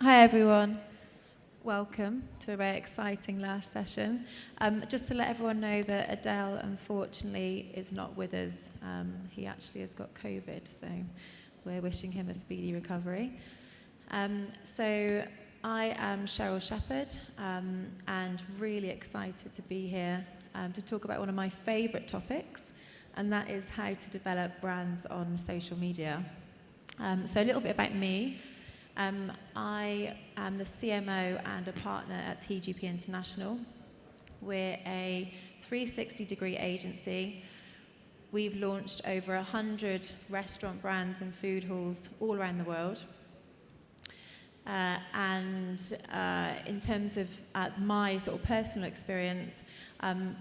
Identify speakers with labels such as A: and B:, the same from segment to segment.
A: Hi everyone, welcome to a very exciting last session. Just to let everyone know that Adele unfortunately is not with us. He actually has got COVID, so we're wishing him a speedy recovery. So I am Cheryl Shepherd and really excited to be here to talk about one of my favourite topics, and that is how to develop brands on social media. So a little bit about me. I am the CMO and a partner at TGP International. We're a 360-degree agency. We've launched over 100 restaurant brands and food halls all around the world. In terms of my sort of personal experience,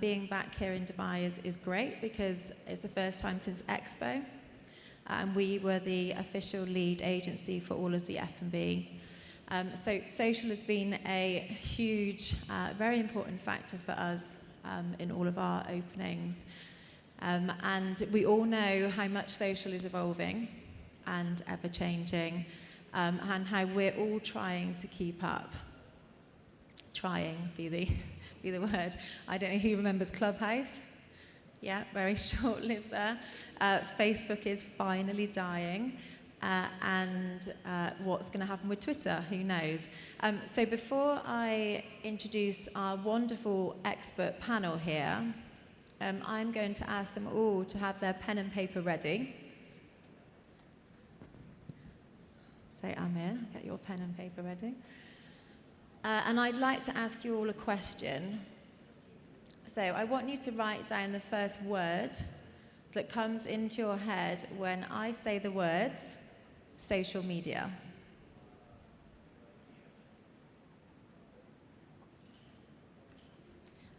A: being back here in Dubai is great because it's the first time since Expo. And we were the official lead agency for all of the F&B. So social has been a huge, very important factor for us in all of our openings. And we all know how much social is evolving and ever-changing, and how we're all trying to keep up. Trying be the word. I don't know who remembers Clubhouse. Yeah, very short-lived there. Facebook is finally dying, and what's going to happen with Twitter, who knows? So before I introduce our wonderful expert panel here, I'm going to ask them all to have their pen and paper ready. So Amir, get your pen and paper ready. And I'd like to ask you all a question. So I want you to write down the first word that comes into your head when I say the words social media.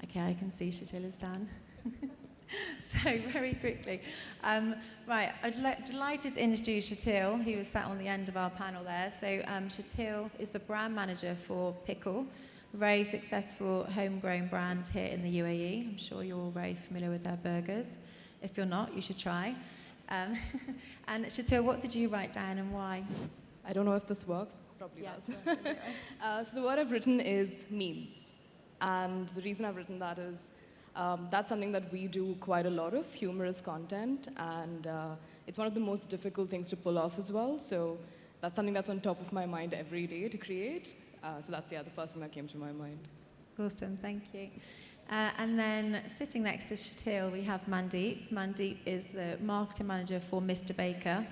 A: Okay, I can see Shatila's done. So very quickly. Right, delighted to introduce Shatil, who was sat on the end of our panel there. So Shatil is the brand manager for Pickle, a very successful homegrown brand here in the UAE. I'm sure you're all very familiar with their burgers. If you're not, you should try. And Shatil, what did you write down and why?
B: I don't know if this works. Probably does. So the word I've written is memes. And the reason I've written that is that's something that we do quite a lot of, humorous content. And it's one of the most difficult things to pull off as well. So that's something that's on top of my mind every day to create. So that's the first thing that came to my mind.
A: Awesome, thank you. And then sitting next to Shatil, we have Mandeep. Mandeep is the marketing manager for Mr. Baker.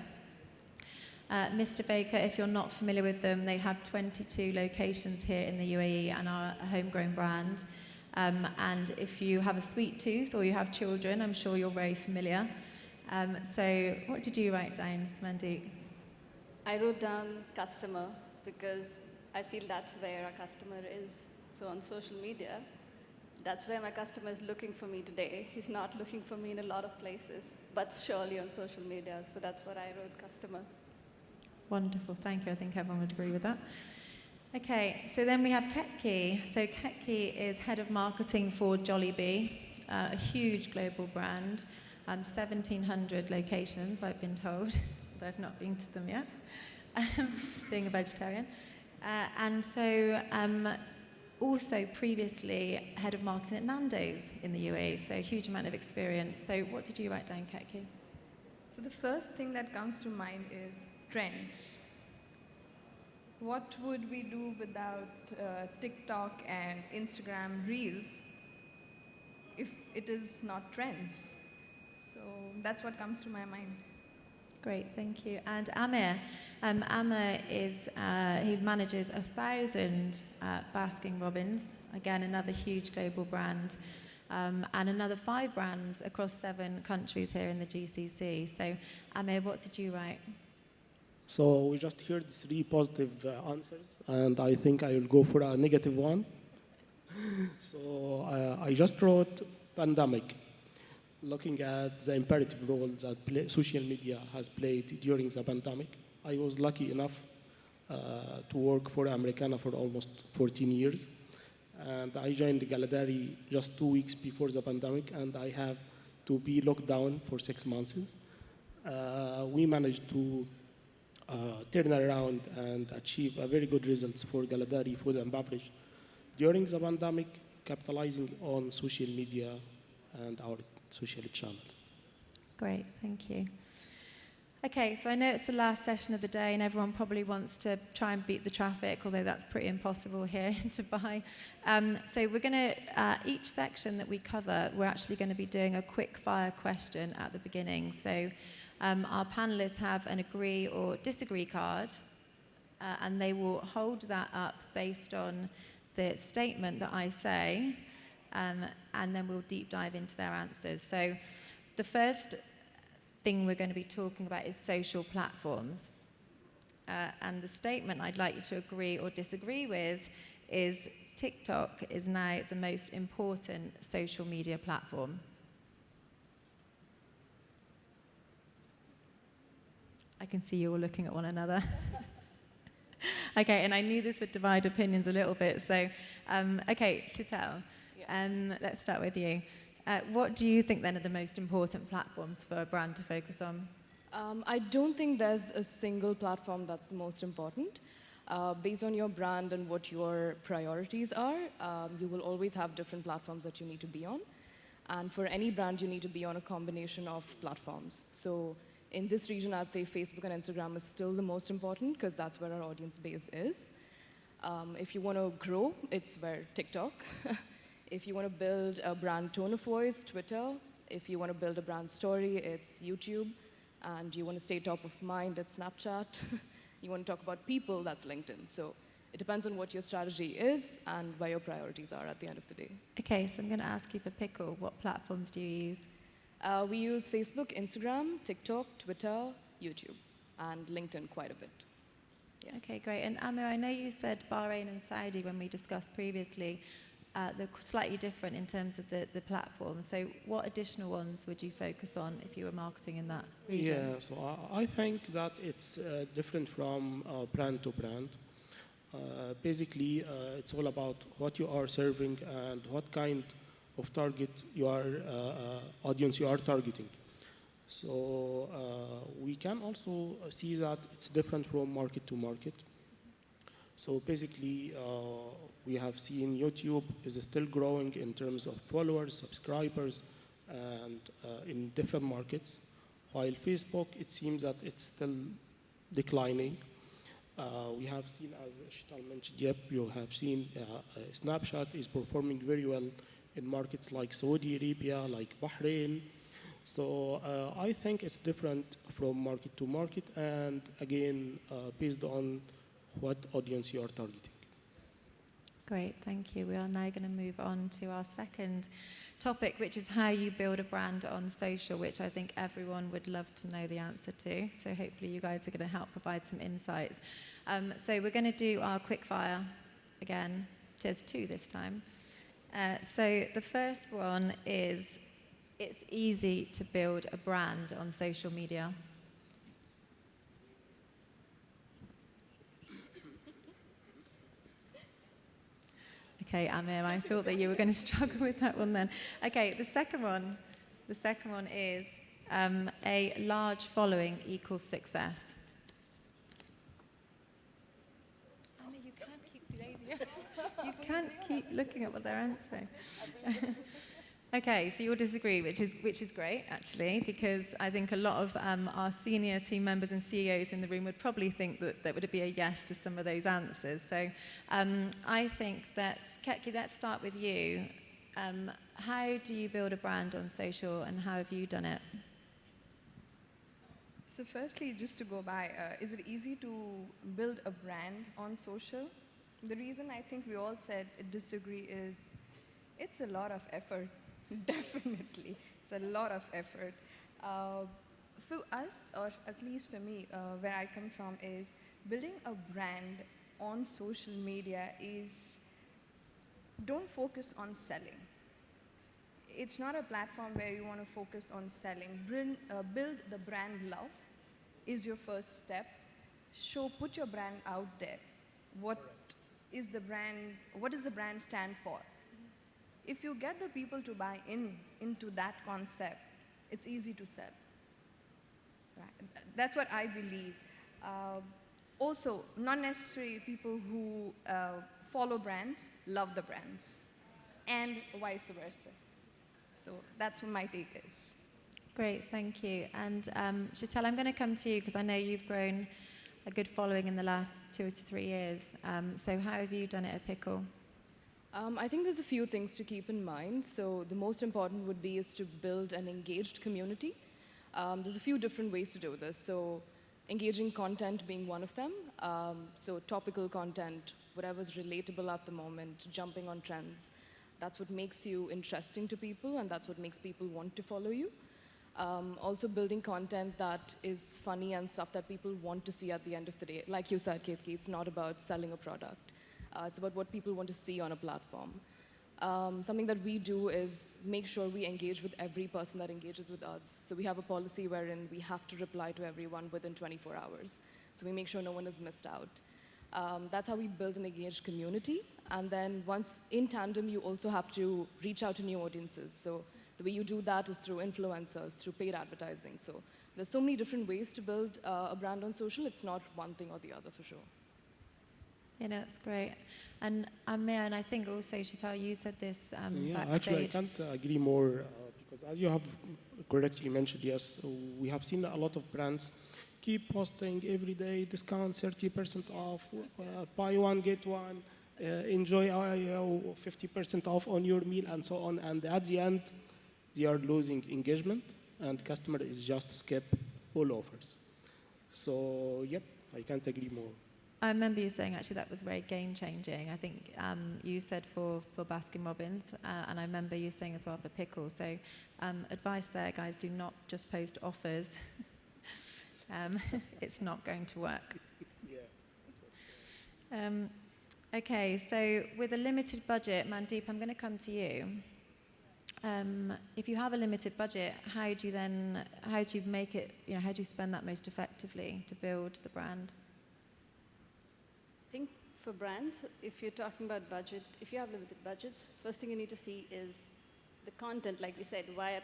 A: Mr. Baker, if you're not familiar with them, they have 22 locations here in the UAE and are a homegrown brand. And if you have a sweet tooth or you have children, I'm sure you're very familiar. So what did you write down, Mandeep?
C: I wrote down customer because I feel that's where our customer is. So on social media, that's where my customer is looking for me today. He's not looking for me in a lot of places, but surely on social media. So that's what I wrote, customer.
A: Wonderful, thank you. I think everyone would agree with that. Okay, so then we have Ketki. So Ketki is head of marketing for Jollibee, a huge global brand, 1,700 locations, I've been told, but I've not been to them yet, being a vegetarian. And so also previously head of marketing at Nando's in the UAE, so a huge amount of experience. So what did you write down, Ketki?
D: So the first thing that comes to mind is trends. What would we do without TikTok and Instagram Reels if it is not trends? So that's what comes to my mind.
A: Great, thank you. And Amir, Amir is, he manages 1,000 Baskin Robbins, again another huge global brand, and another 5 brands across 7 countries here in the GCC. So Amir, what did you write?
E: So we just heard 3 positive answers, and I think I will go for a negative one. So I just wrote pandemic, looking at the imperative role that social media has played during the pandemic. I was lucky enough to work for Americana for almost 14 years. And I joined Galadari just 2 weeks before the pandemic, and I have to be locked down for 6 months. We managed to turn around and achieve a very good results for Galadari Food and Beverage during the pandemic, capitalizing on social media and our social channels.
A: Great, thank you. Okay, so I know it's the last session of the day and everyone probably wants to try and beat the traffic, although that's pretty impossible here in Dubai. So we're going to, each section that we cover, we're actually going to be doing a quick fire question at the beginning. So our panelists have an agree or disagree card, and they will hold that up based on the statement that I say, and then we'll deep dive into their answers. So the first thing we're going to be talking about is social platforms. And the statement I'd like you to agree or disagree with is TikTok is now the most important social media platform. I can see you all looking at one another. Okay, and I knew this would divide opinions a little bit. So, okay, Sheetal, let's start with you. What do you think then are the most important platforms for a brand to focus on?
B: I don't think there's a single platform that's the most important. Based on your brand and what your priorities are, you will always have different platforms that you need to be on. And for any brand, you need to be on a combination of platforms. So in this region, I'd say Facebook and Instagram is still the most important because that's where our audience base is. If you want to grow, it's where TikTok. If you want to build a brand tone of voice, Twitter. If you want to build a brand story, it's YouTube. And you want to stay top of mind, it's Snapchat. You want to talk about people, that's LinkedIn. So it depends on what your strategy is and where your priorities are at the end of the day.
A: Okay, so I'm going to ask you for Pickle, what platforms do you use?
B: We use Facebook, Instagram, TikTok, Twitter, YouTube, and LinkedIn quite a bit. Yeah.
A: Okay, great. And Amir, I know you said Bahrain and Saudi when we discussed previously. They're slightly different in terms of the platform. So what additional ones would you focus on if you were marketing in that region?
E: Yeah, so I think that it's different from brand to brand. Basically, it's all about what you are serving and what kind of target you are, audience you are targeting. So we can also see that it's different from market to market. So basically, we have seen YouTube is still growing in terms of followers, subscribers, and in different markets, while Facebook, it seems that it's still declining. We have seen, as Sheetal mentioned, yep, you have seen Snapchat is performing very well in markets like Saudi Arabia, like Bahrain. So I think it's different from market to market, and again, based on what audience you are targeting.
A: Great, thank you. We are now going to move on to our second topic, which is how you build a brand on social, which I think everyone would love to know the answer to. So hopefully you guys are going to help provide some insights. So we're going to do our quick fire again. There's two this time. So the first one is, it's easy to build a brand on social media. Okay, Amir, I thought that you were going to struggle with that one then. Okay, the second one is a large following equals success. Amir, you can't keep you can't keep looking at what they're answering. Okay, so you'll disagree, which is great, actually, because I think a lot of our senior team members and CEOs in the room would probably think that there would be a yes to some of those answers. So I think that, Ketki, let's start with you. How do you build a brand on social, and how have you done it?
D: So firstly, just to go by, is it easy to build a brand on social? The reason I think we all said disagree is it's a lot of effort. Definitely, it's a lot of effort. For us, or at least for me, where I come from, is building a brand on social media is, don't focus on selling. It's not a platform where you want to focus on selling. Build the brand love is your first step. Put your brand out there. What does the brand stand for? If you get the people to buy into that concept, it's easy to sell. Right? That's what I believe. Also, not necessarily people who follow brands love the brands, and vice versa. So that's what my take is.
A: Great, thank you. And Chantal, I'm going to come to you because I know you've grown a good following in the last 2 to 3 years. So how have you done it at Pickle?
B: I think there's a few things to keep in mind. So the most important would be is to build an engaged community. There's a few different ways to do this. So engaging content being one of them. So topical content, whatever's relatable at the moment, jumping on trends. That's what makes you interesting to people, and that's what makes people want to follow you. Also building content that is funny and stuff that people want to see at the end of the day. Like you said, Ketki, it's not about selling a product. It's about what people want to see on a platform. Something that we do is make sure we engage with every person that engages with us. So we have a policy wherein we have to reply to everyone within 24 hours. So we make sure no one is missed out. That's how we build an engaged community. And then once in tandem, you also have to reach out to new audiences. So the way you do that is through influencers, through paid advertising. So there's so many different ways to build a brand on social. It's not one thing or the other for sure.
A: You know, that's great. And Amir, and I think also, Chantal, you said this
E: Yeah,
A: backstage.
E: actually, I can't agree more because as you have correctly mentioned, yes, we have seen a lot of brands keep posting every day, discount 30% off, buy one, get one, enjoy 50% off on your meal and so on. And at the end, they are losing engagement and customer is just skip all offers. So, yep, I can't agree more.
A: I remember you saying actually that was very game changing. I think you said for Baskin Robbins, and I remember you saying as well for Pickle. So advice there, guys, do not just post offers. It's not going to work.
E: Yeah.
A: Okay, so with a limited budget, Mandeep, I'm going to come to you. If you have a limited budget, how do you make it, how do you spend that most effectively to build the brand?
C: I think for brands, if you're talking about budget, if you have limited budgets, first thing you need to see is the content, like we said, why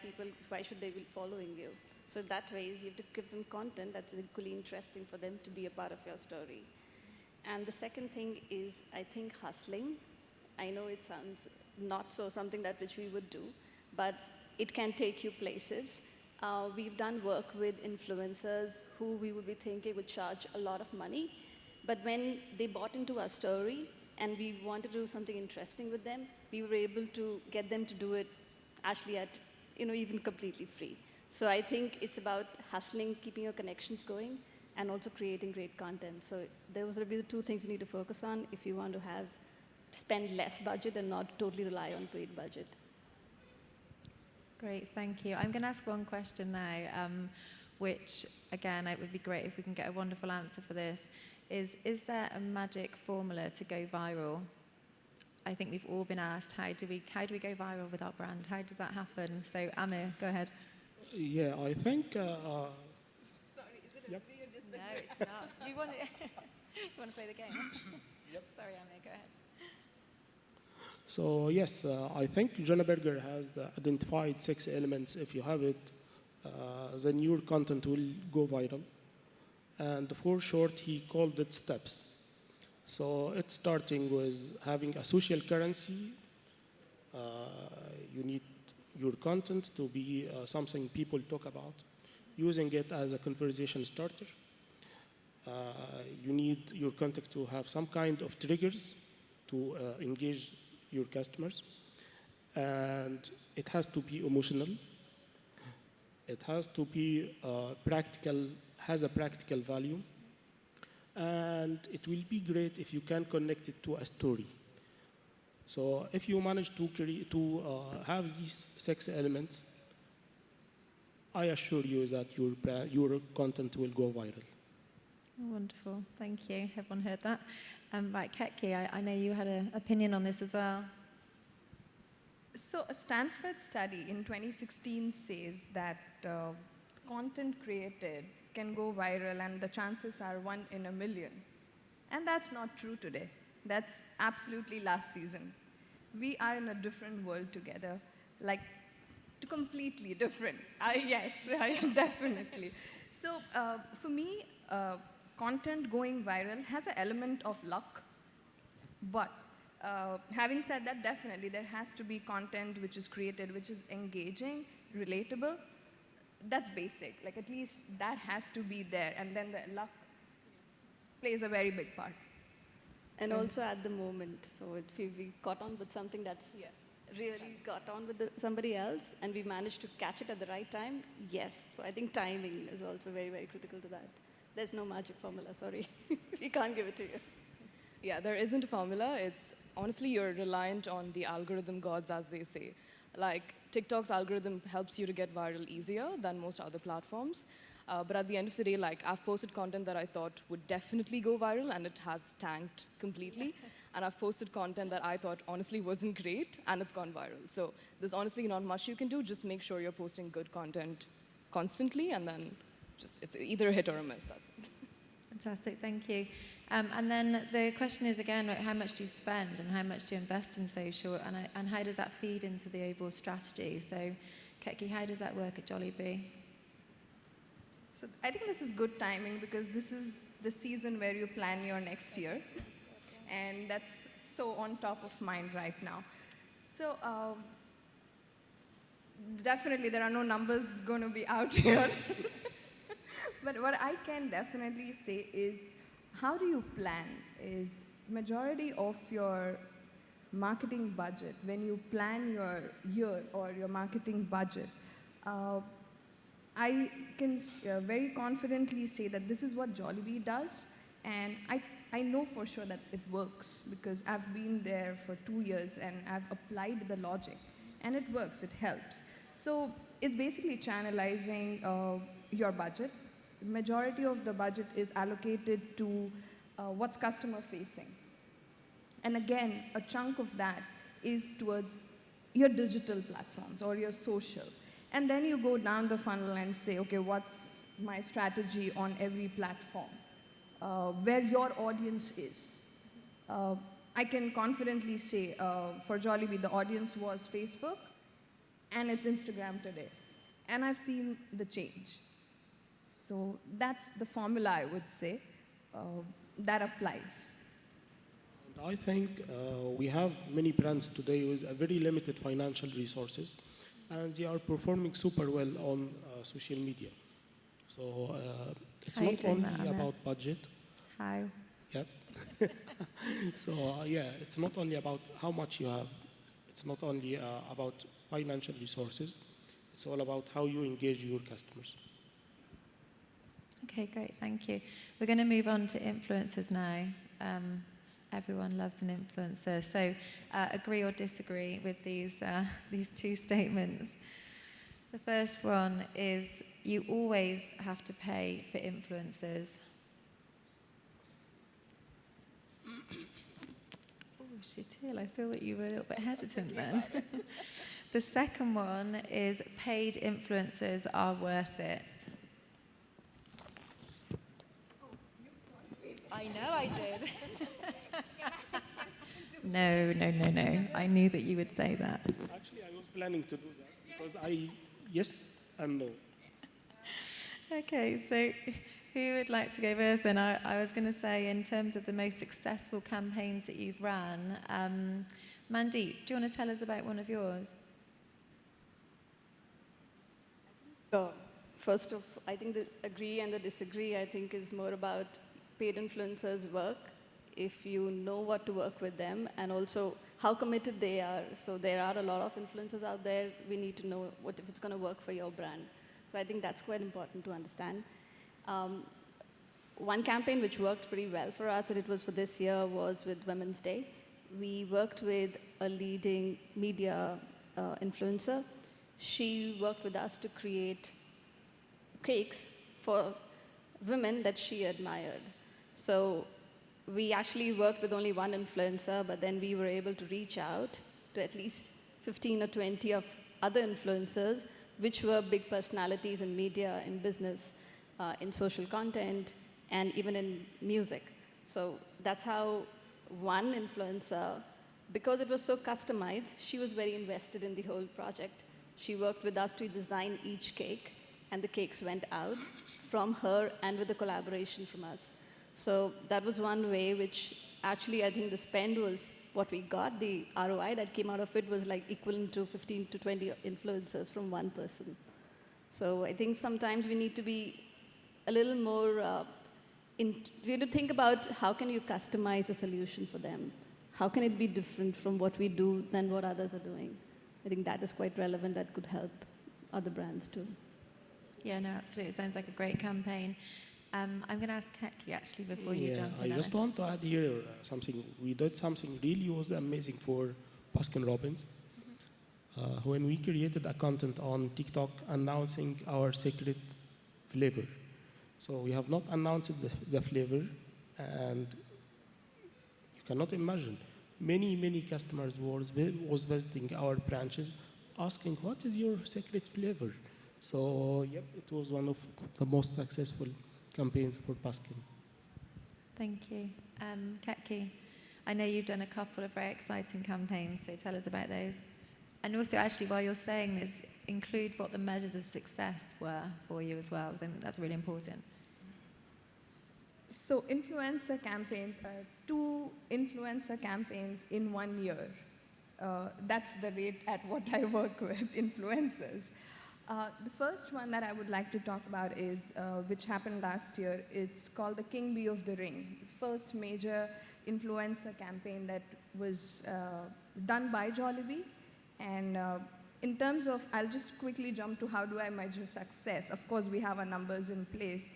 C: should they be following you? So that way you have to give them content that's equally interesting for them to be a part of your story. And the second thing is, I think, hustling. I know it sounds not so something that which we would do, but it can take you places. We've done work with influencers who we would be thinking would charge a lot of money, but when they bought into our story and we wanted to do something interesting with them, we were able to get them to do it actually at, even completely free. So I think it's about hustling, keeping your connections going, and also creating great content. So those are the two things you need to focus on if you want to spend less budget and not totally rely on paid budget.
A: Great, thank you. I'm going to ask one question now, which, again, it would be great if we can get a wonderful answer for this. Is there a magic formula to go viral? I think we've all been asked, how do we go viral with our brand? How does that happen? So, Amir, go ahead.
E: Yeah, I think...
D: Sorry, is it
E: Yep.
D: agree or disagree?
A: No, it's not. Do you want to play the game? Yep. Sorry, Amir, go ahead.
E: So yes, I think Jonah Berger has identified 6 elements. If you have it, then your content will go viral. And for short, he called it steps. So it's starting with having a social currency. You need your content to be something people talk about, using it as a conversation starter. You need your content to have some kind of triggers to engage your customers. And it has to be emotional. It has to be practical, has a practical value. And it will be great if you can connect it to a story. So if you manage to have these 6 elements, I assure you that your content will go viral.
A: Oh, wonderful, thank you. Everyone heard that. Right, Ketki, I know you had an opinion on this as well.
D: So a Stanford study in 2016 says that content created can go viral and the chances are 1 in a million. And that's not true today. That's absolutely last season. We are in a different world together, like completely different. Yes, definitely. So for me, content going viral has an element of luck. But having said that, definitely there has to be content which is created, which is engaging, relatable. That's basic. Like at least that has to be there, and then the luck plays a very big part.
C: And also at the moment. So if we got on with something that's really got on with somebody else and we managed to catch it at the right time, yes. So I think timing is also very, very critical to that. There's no magic formula, sorry. We can't give it to you.
B: Yeah, there isn't a formula. It's honestly, you're reliant on the algorithm gods, as they say. Like, TikTok's algorithm helps you to get viral easier than most other platforms. But at the end of the day, like, I've posted content that I thought would definitely go viral, and it has tanked completely. And I've posted content that I thought honestly wasn't great, and it's gone viral. So there's honestly not much you can do. Just make sure you're posting good content constantly, and then it's either a hit or a miss. That's it.
A: Fantastic, thank you. And then the question is again, like, how much do you spend and how much do you invest in social, and how does that feed into the overall strategy? So, Ketki, how does that work at Jollibee?
D: So I think this is good timing because this is the season where you plan your next year. And that's so on top of mind right now. So definitely there are no numbers going to be out here. But what I can definitely say is, how do you plan is majority of your marketing budget, when you plan your year or your marketing budget, I can very confidently say that this is what Jollibee does, and I know for sure that it works because I've been there for 2 years and I've applied the logic, and it works, it helps. So it's basically channelizing your budget. The majority of the budget is allocated to what's customer facing. And again, a chunk of that is towards your digital platforms or your social. And then you go down the funnel and say, okay, what's my strategy on every platform, where your audience is. I can confidently say for Jollibee, the audience was Facebook and it's Instagram today. And I've seen the change. So that's the formula, I would say, that applies.
E: I think we have many brands today with a very limited financial resources, and they are performing super well on social media. So it's
A: How are you
E: not
A: doing that,
E: only
A: Amit?
E: about budget.
A: How?
E: Yeah. So yeah, it's not only about how much you have. It's not only about financial resources. It's all about how you engage your customers.
A: Okay, great, thank you. We're going to move on to influencers now. Everyone loves an influencer. So agree or disagree with these two statements. The first one is you always have to pay for influencers. Oh, Shatil, I feel that you were a little bit hesitant then. The second one is paid influencers are worth it. I know I did. No. I knew that you would say that.
E: Actually, I was planning to do that because yes and no.
A: Okay, so who would like to go first? And I was going to say, in terms of the most successful campaigns that you've ran, Mandeep, do you want to tell us about one of yours?
C: First of, I think the agree and the disagree, I think, is more about paid influencers' work, if you know what to work with them, and also how committed they are. So there are a lot of influencers out there. We need to know what if it's going to work for your brand. So I think that's quite important to understand. One campaign which worked pretty well for us, and it was for this year, was with Women's Day. We worked with a leading media influencer. She worked with us to create cakes for women that she admired. So we actually worked with only one influencer, but then we were able to reach out to at least 15 or 20 of other influencers, which were big personalities in media, in business, in social content, and even in music. So that's how one influencer, because it was so customized, she was very invested in the whole project. She worked with us to design each cake, and the cakes went out from her and with the collaboration from us. So that was one way which actually I think the spend was what we got. The ROI that came out of it was like equivalent to 15 to 20 influencers from one person. So I think sometimes we need to be a little more, we have to think about how can you customize a solution for them? How can it be different from what we do than what others are doing? I think that is quite relevant. That could help other brands too.
A: Yeah, no, absolutely. It sounds like a great campaign. I'm going to ask Keki actually before you
E: Yeah,
A: jump
E: I
A: in.
E: just want to add here something. We did something really was amazing for Baskin Robbins. When we created a content on TikTok announcing our secret flavor. So we have not announced the flavor, and you cannot imagine. Many customers was visiting our branches asking, what is your secret flavor? So, yep, it was one of the most successful campaigns for Baskin.
A: Thank you. Keki, I know you've done a couple of very exciting campaigns, so tell us about those. And also, actually, while you're saying this, include what the measures of success were for you as well. I think that's really important.
D: So influencer campaigns are 2 influencer campaigns in 1 year. That's the rate at what I work with, influencers. The first one that I would like to talk about is, which happened last year. It's called the King Bee of the Ring. First major influencer campaign that was done by Jollibee. And in terms of, I'll just quickly jump to how do I measure success. Of course, we have our numbers in place.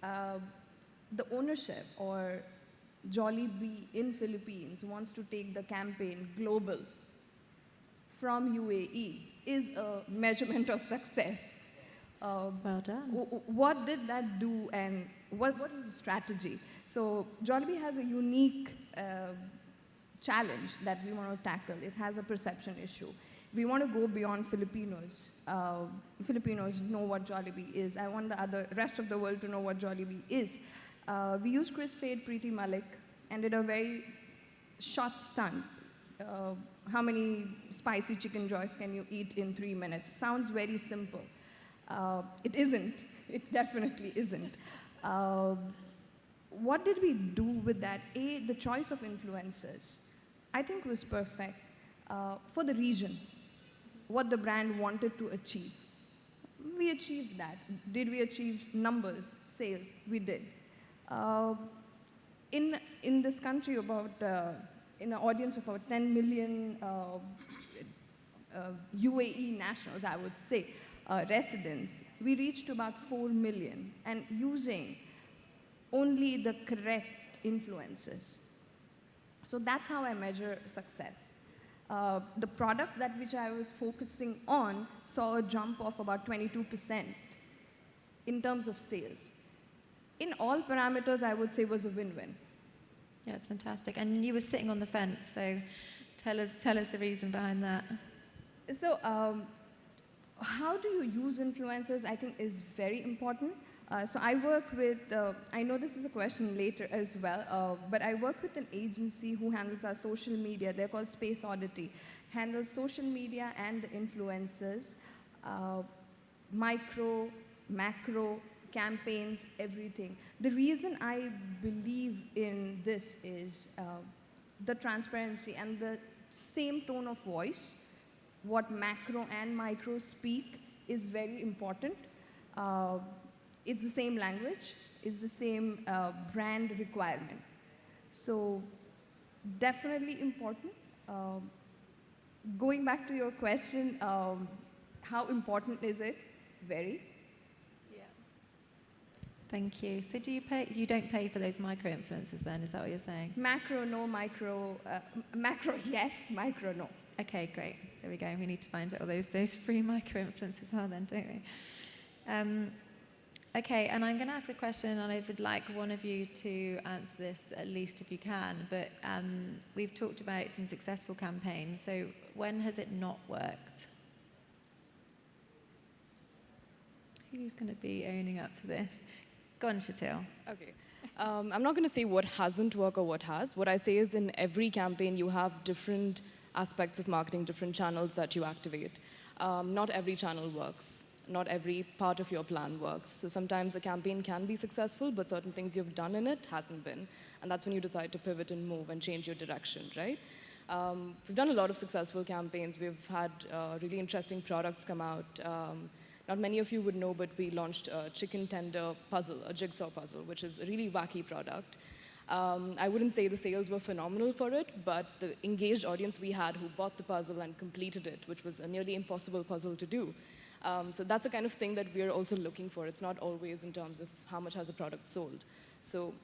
D: The ownership or Jollibee in Philippines wants to take the campaign global from UAE is a measurement of success.
A: Well done.
D: What did that do, and what is the strategy? So Jollibee has a unique challenge that we want to tackle. It has a perception issue. We want to go beyond Filipinos. Filipinos know what Jollibee is. I want the rest of the world to know what Jollibee is. We used Chris Fade, Preeti Malik, and did a very short stunt. How many spicy chicken joys can you eat in 3 minutes? Sounds very simple. It isn't. It definitely isn't. What did we do with that? The choice of influencers, I think was perfect for the region, what the brand wanted to achieve. We achieved that. Did we achieve numbers, sales? We did. In this country, about in an audience of about 10 million UAE nationals, I would say, residents, we reached about 4 million, and using only the correct influencers. So that's how I measure success. The product that which I was focusing on saw a jump of about 22% in terms of sales. In all parameters, I would say was a win-win.
A: Yeah, it's fantastic. And you were sitting on the fence, so tell us the reason behind that.
D: So how do you use influencers, I think, is very important. So I work with, I know this is a question later as well, but I work with an agency who handles our social media. They're called Space Oddity. Handles social media and the influencers, micro, macro, campaigns, everything. The reason I believe in this is the transparency and the same tone of voice. What macro and micro speak is very important. It's the same language, it's the same brand requirement. So definitely important. Going back to your question, how important is it? Very.
A: Thank you. So do you pay? You don't pay for those micro influencers then? Is that what you're saying?
D: Macro, no. Micro, macro, yes. Micro, no.
A: Okay, great. There we go. We need to find out what those free micro influencers are then, don't we? Okay, and I'm going to ask a question, and I would like one of you to answer this, at least if you can. But we've talked about some successful campaigns. So when has it not worked? Who's going to be owning up to this? Go on, Shatil.
B: Okay. I'm not going to say what hasn't worked or what has. What I say is in every campaign, you have different aspects of marketing, different channels that you activate. Not every channel works. not every part of your plan works. So sometimes a campaign can be successful, but certain things you've done in it hasn't been. And that's when you decide to pivot and move and change your direction, right? We've done a lot of successful campaigns. We've had really interesting products come out. Not many of you would know, but we launched a chicken tender puzzle, a jigsaw puzzle, which is a really wacky product. I wouldn't say the sales were phenomenal for it, but the engaged audience we had who bought the puzzle and completed it, which was a nearly impossible puzzle to do. So that's the kind of thing that we're also looking for. It's not always in terms of how much has a product sold. So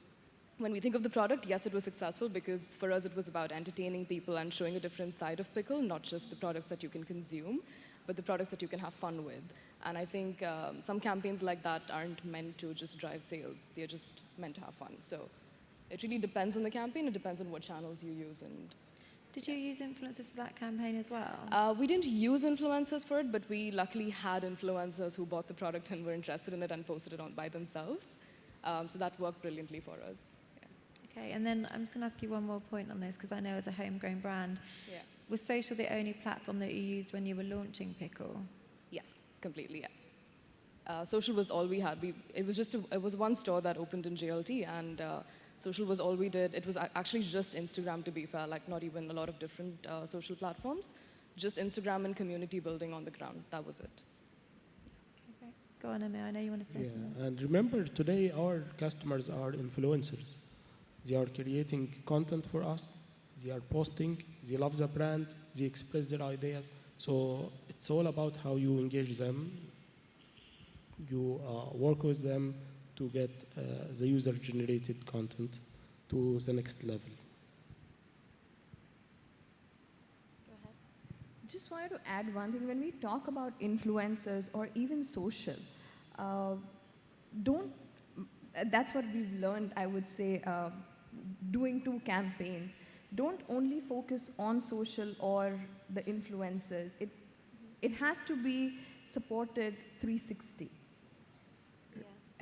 B: when we think of the product, yes, it was successful because for us it was about entertaining people and showing a different side of Pickle, not just the products that you can consume, but the products that you can have fun with. And I think some campaigns like that aren't meant to just drive sales. They're just meant to have fun. So it really depends on the campaign. It depends on what channels you use. And
A: Did you use influencers for that campaign as well?
B: we didn't use influencers for it, but we luckily had influencers who bought the product and were interested in it and posted it on by themselves. So that worked brilliantly for us.
A: Okay, and then I'm just going to ask you one more point on this, because I know as a homegrown brand,
B: Yeah.
A: was social the only platform that you used when you were launching Pickle?
B: Yes, completely, yeah. Social was all we had. It was one store that opened in JLT, and social was all we did. It was actually just Instagram, to be fair, like not even a lot of different social platforms. Just Instagram and community building on the ground. That was it.
A: Okay. Go on, Amir, I know you want to say something.
E: And remember, today our customers are influencers. They are creating content for us. They are posting. They love the brand. They express their ideas. So it's all about how you engage them. You work with them to get the user-generated content to the next level.
A: Go ahead.
D: Just wanted to add one thing. When we talk about influencers or even social, that's what we've learned, I would say, doing 2 campaigns. Don't only focus on social or the influencers. It has to be supported 360.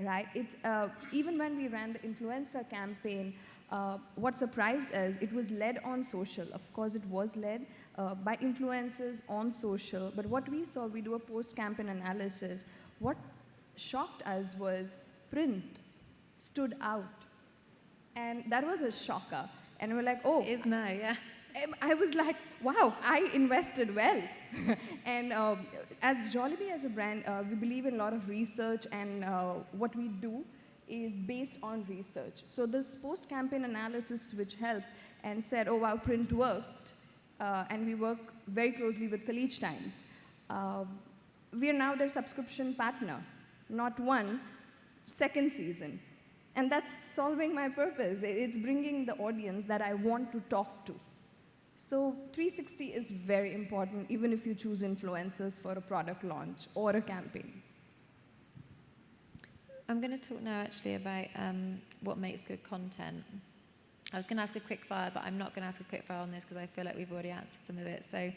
D: Right? It's, even when we ran the influencer campaign, what surprised us, it was led on social. Of course, it was led by influencers on social. But what we saw, we do a post-campaign analysis. What shocked us was print stood out. And that was a shocker. And we're like, oh.
A: It is now, yeah.
D: I was like, wow, I invested well. And as Jollibee as a brand, we believe in a lot of research, and what we do is based on research. So this post-campaign analysis which helped and said, oh wow, print worked, and we work very closely with College Times. We are now their subscription partner, not one, second season. And that's solving my purpose. It's bringing the audience that I want to talk to. So 360 is very important, even if you choose influencers for a product launch or a campaign.
A: I'm going to talk now actually about what makes good content. I was going to ask a quick fire, but I'm not going to ask a quick fire on this because I feel like we've already answered some of it. So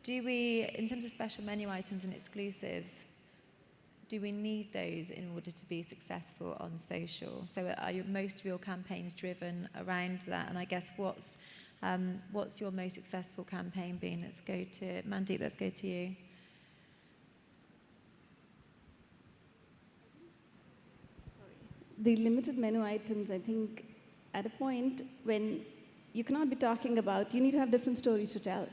A: do we, in terms of special menu items and exclusives, do we need those in order to be successful on social? So are most of your campaigns driven around that? And I guess what's your most successful campaign been? Let's go to Mandeep, let's go to you.
C: The limited menu items, I think, at a point when you cannot be talking about, you need to have different stories to tell.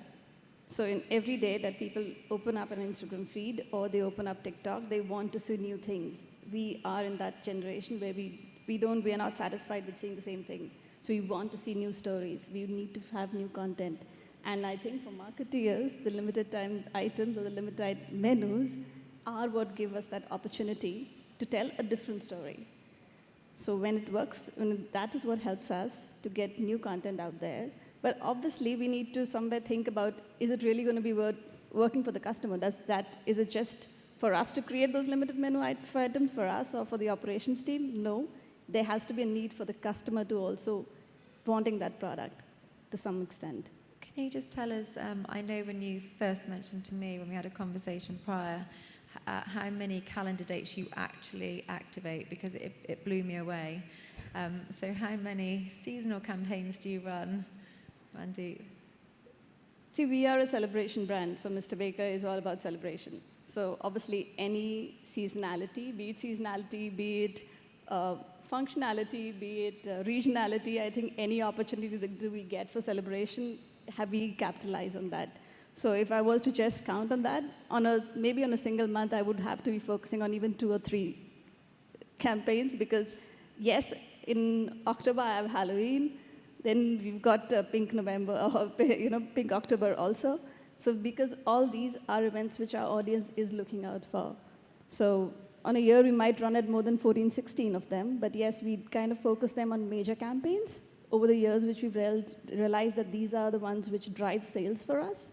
C: So in every day that people open up an Instagram feed or they open up TikTok, they want to see new things. We are in that generation where we are not satisfied with seeing the same thing. So we want to see new stories. We need to have new content. And I think for marketeers, the limited time items or the limited menus are what give us that opportunity to tell a different story. So when it works, that is what helps us to get new content out there. But obviously, we need to somewhere think about, is it really going to be working for the customer? Is it just for us to create those limited menu items for us or for the operations team? No. There has to be a need for the customer to also wanting that product to some extent.
A: Can you just tell us, I know when you first mentioned to me when we had a conversation prior, how many calendar dates you actually activate, because it blew me away. So how many seasonal campaigns do you run? Mandeep?
C: See, we are a celebration brand, so Mr. Baker is all about celebration. So obviously any seasonality, be it functionality, be it regionality, I think any opportunity that we get for celebration, have we capitalized on that? So if I was to just count on that, maybe on a single month, I would have to be focusing on even 2 or 3 campaigns, because yes, in October I have Halloween, then we've got Pink November, or Pink October also. So because all these are events which our audience is looking out for. So on a year, we might run at more than 14, 16 of them, but yes, we kind of focus them on major campaigns over the years, which we've realized that these are the ones which drive sales for us.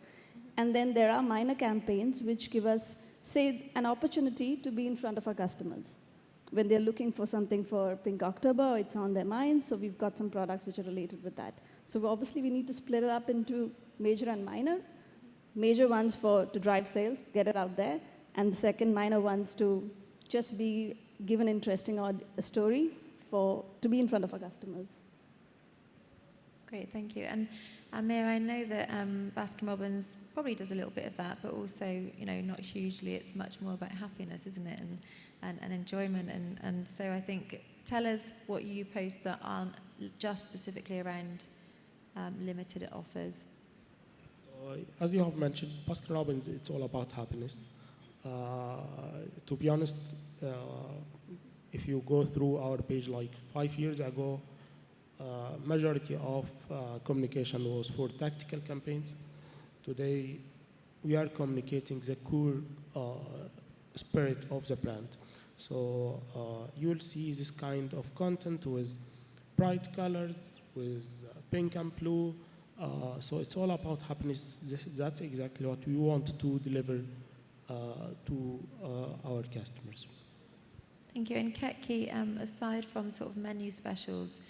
C: And then there are minor campaigns which give us, say, an opportunity to be in front of our customers. When they're looking for something for Pink October, it's on their minds, so we've got some products which are related with that. So obviously we need to split it up into major and minor. Major ones to drive sales, get it out there, and the second, minor ones to just be given interesting story to be in front of our customers.
A: Great, thank you. And Amir, I know that Baskin-Robbins probably does a little bit of that, but also, not hugely. It's much more about happiness, isn't it, and enjoyment. And so I think, tell us what you post that aren't just specifically around limited offers.
E: As you have mentioned, Baskin-Robbins, it's all about happiness. To be honest, if you go through our page like 5 years ago, majority of communication was for tactical campaigns. Today, we are communicating the core spirit of the brand. So you will see this kind of content with bright colors, with pink and blue. So it's all about happiness. That's exactly what we want to deliver to our customers.
A: Thank you. And Ketki, aside from sort of menu specials,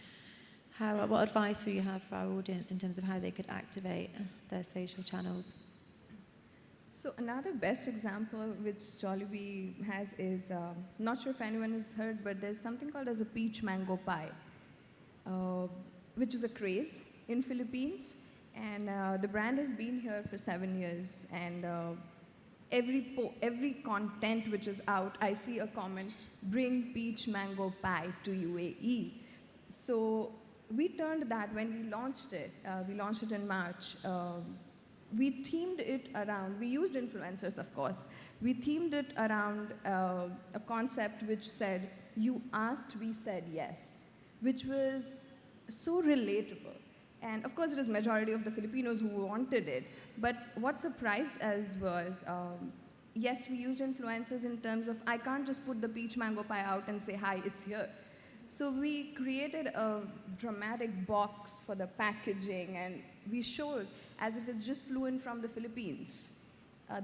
A: what advice would you have for our audience in terms of how they could activate their social channels?
D: So another best example which Jollibee has is, not sure if anyone has heard, but there's something called as a peach mango pie, which is a craze in Philippines, and the brand has been here for 7 years, and every content which is out, I see a comment, bring peach mango pie to UAE. So we turned that when we launched it in March. We themed it around, we used influencers, of course. We themed it around a concept which said, you asked, we said yes, which was so relatable. And of course, it was majority of the Filipinos who wanted it. But what surprised us was, yes, we used influencers in terms of, I can't just put the peach mango pie out and say, hi, it's here. So we created a dramatic box for the packaging, and we showed as if it's just flew in from the Philippines.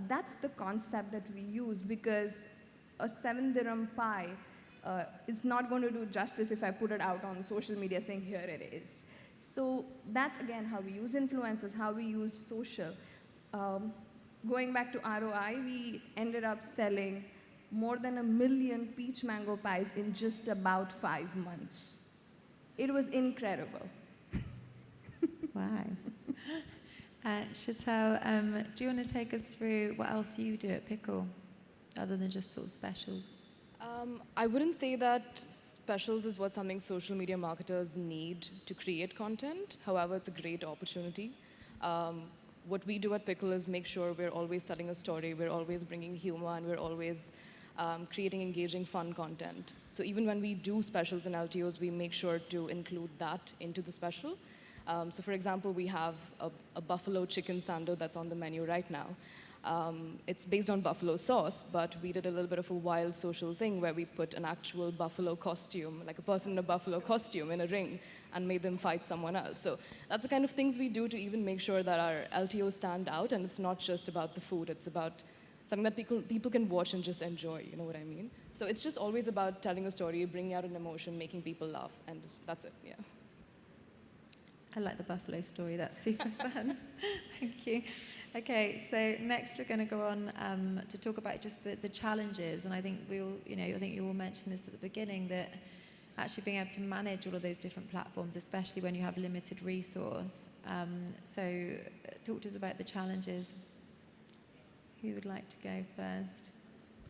D: That's the concept that we use, because a 7 dirham pie is not going to do justice if I put it out on social media saying, here it is. So that's, again, how we use influencers, how we use social. Going back to ROI, we ended up selling more than 1 million peach mango pies in just about 5 months. It was incredible.
A: Wow. Sheetal, do you want to take us through what else you do at Pickle, other than just sort of specials?
B: I wouldn't say that specials is what something social media marketers need to create content. However, it's a great opportunity. What we do at Pickle is make sure we're always telling a story, we're always bringing humor, and we're always creating engaging, fun content. So even when we do specials and LTOs, we make sure to include that into the special. So for example, we have a buffalo chicken sando that's on the menu right now. It's based on buffalo sauce, but we did a little bit of a wild social thing where we put an actual buffalo costume, like a person in a buffalo costume in a ring, and made them fight someone else. So that's the kind of things we do to even make sure that our LTOs stand out, and it's not just about the food, it's about something that people can watch and just enjoy, you know what I mean? So it's just always about telling a story, bringing out an emotion, making people laugh, and that's it, yeah.
A: I like the buffalo story. That's super fun. Thank you. Okay, so next we're going to go on to talk about just the challenges, and I think I think you all mentioned this at the beginning, that actually being able to manage all of those different platforms, especially when you have limited resource. So talk to us about the challenges. Who would like to go first?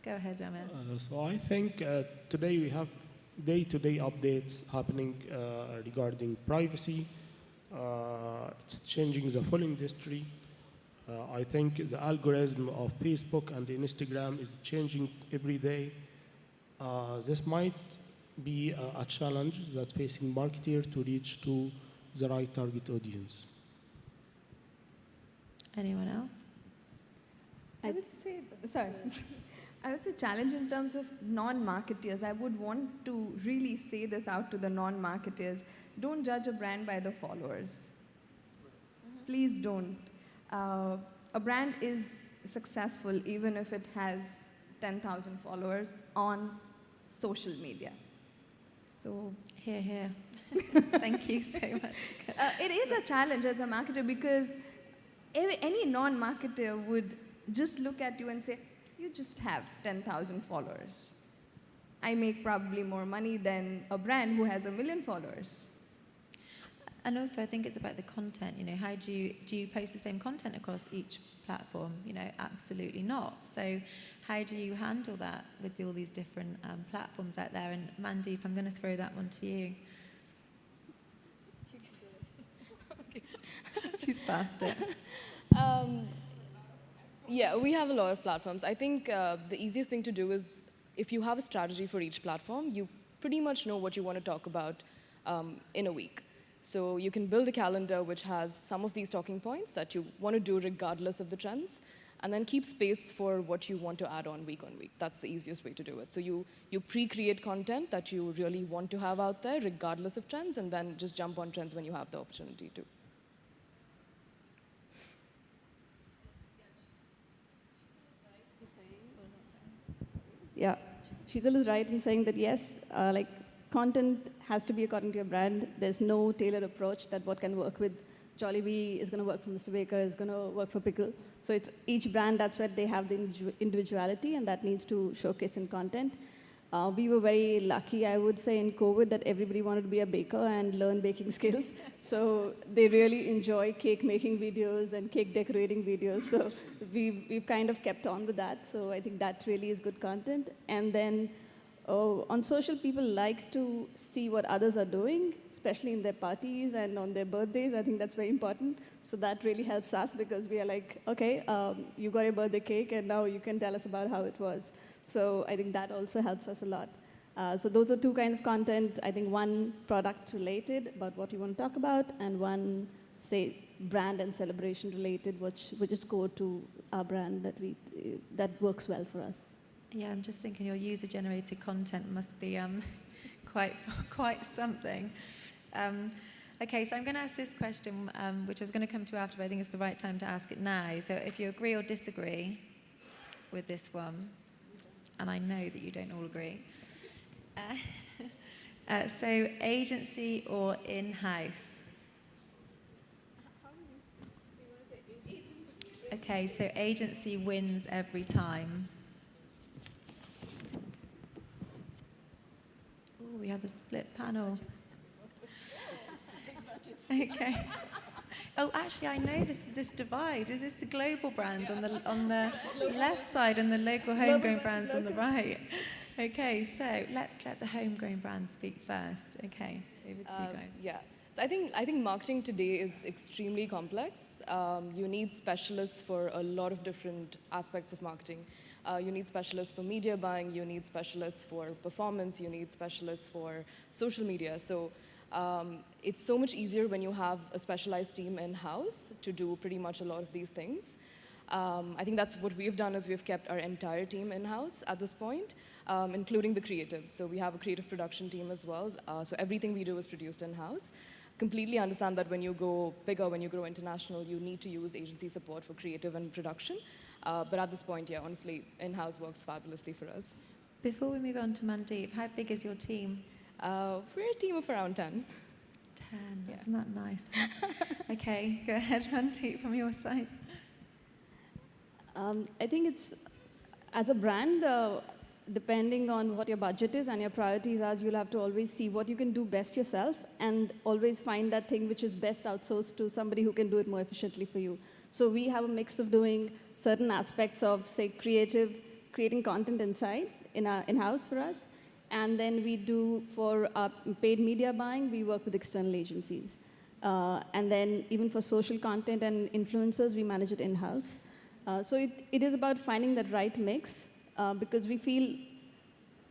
A: Go ahead, Amir.
E: So I think today we have day-to-day updates happening regarding privacy. It's changing the full industry. I think the algorithm of Facebook and Instagram is changing every day. This might be a challenge that's facing marketers to reach to the right target audience.
A: Anyone else?
D: I would say, sorry. I would say challenge in terms of non-marketeers. I would want to really say this out to the non-marketeers. Don't judge a brand by the followers. Please don't. A brand is successful even if it has 10,000 followers on social media. So
A: Here, here. Thank you so much.
D: it is a challenge as a marketer because any non-marketer would just look at you and say, you just have 10,000 followers. I make probably more money than a brand who has 1 million followers.
A: And also, I think it's about the content. You know, how do you post the same content across each platform? You know, absolutely not. So, how do you handle that with all these different platforms out there? And Mandeep, I'm going to throw that one to you. She's past it.
B: Yeah, we have a lot of platforms. I think the easiest thing to do is if you have a strategy for each platform, you pretty much know what you want to talk about in a week. So you can build a calendar which has some of these talking points that you want to do regardless of the trends, and then keep space for what you want to add on week. That's the easiest way to do it. So you pre-create content that you really want to have out there regardless of trends, and then just jump on trends when you have the opportunity to.
C: Yeah, Sheetal is right in saying that yes, like content has to be according to your brand. There's no tailored approach that what can work with Jollibee is going to work for Mr. Baker, is going to work for Pickle. So it's each brand, that's where they have the individuality, and that needs to showcase in content. We were very lucky, I would say, in COVID that everybody wanted to be a baker and learn baking skills. So they really enjoy cake making videos and cake decorating videos. So we've kind of kept on with that. So I think that really is good content. And then on social, people like to see what others are doing, especially in their parties and on their birthdays. I think that's very important. So that really helps us because we are like, okay, you got your birthday cake and now you can tell us about how it was. So I think that also helps us a lot. So those are two kinds of content. I think one product related about what you want to talk about, and one, say, brand and celebration related, which is core to our brand that works well for us.
A: Yeah, I'm just thinking your user-generated content must be quite something. Okay, so I'm going to ask this question, which I was going to come to after, but I think it's the right time to ask it now. So if you agree or disagree with this one, and I know that you don't all agree. So agency or in-house? Okay, so agency wins every time. Oh, we have a split panel. Okay. Oh, actually, I know this divide. Is this the global brands on the left side and the local homegrown brands on the right? Okay, so let's let the homegrown brands speak first. Okay, over to you guys.
B: Yeah. So I think marketing today is extremely complex. You need specialists for a lot of different aspects of marketing. You need specialists for media buying. You need specialists for performance. You need specialists for social media. So it's so much easier when you have a specialized team in-house to do pretty much a lot of these things. I think that's what we've done is we've kept our entire team in-house at this point, including the creatives. So we have a creative production team as well. So everything we do is produced in-house. Completely understand that when you go bigger, when you grow international, you need to use agency support for creative and production. But at this point, yeah, honestly, in-house works fabulously for us.
A: Before we move on to Mandeep, how big is your team?
B: We're a team of around 10.
A: 10, isn't that nice? Okay, go ahead, Mandeep, from your side.
C: I think it's, as a brand, depending on what your budget is and your priorities are, you'll have to always see what you can do best yourself and always find that thing which is best outsourced to somebody who can do it more efficiently for you. So we have a mix of doing certain aspects of, say, creating content inside, in-house for us. And then we do, for paid media buying, we work with external agencies. And then even for social content and influencers, we manage it in-house. So it is about finding that right mix, because we feel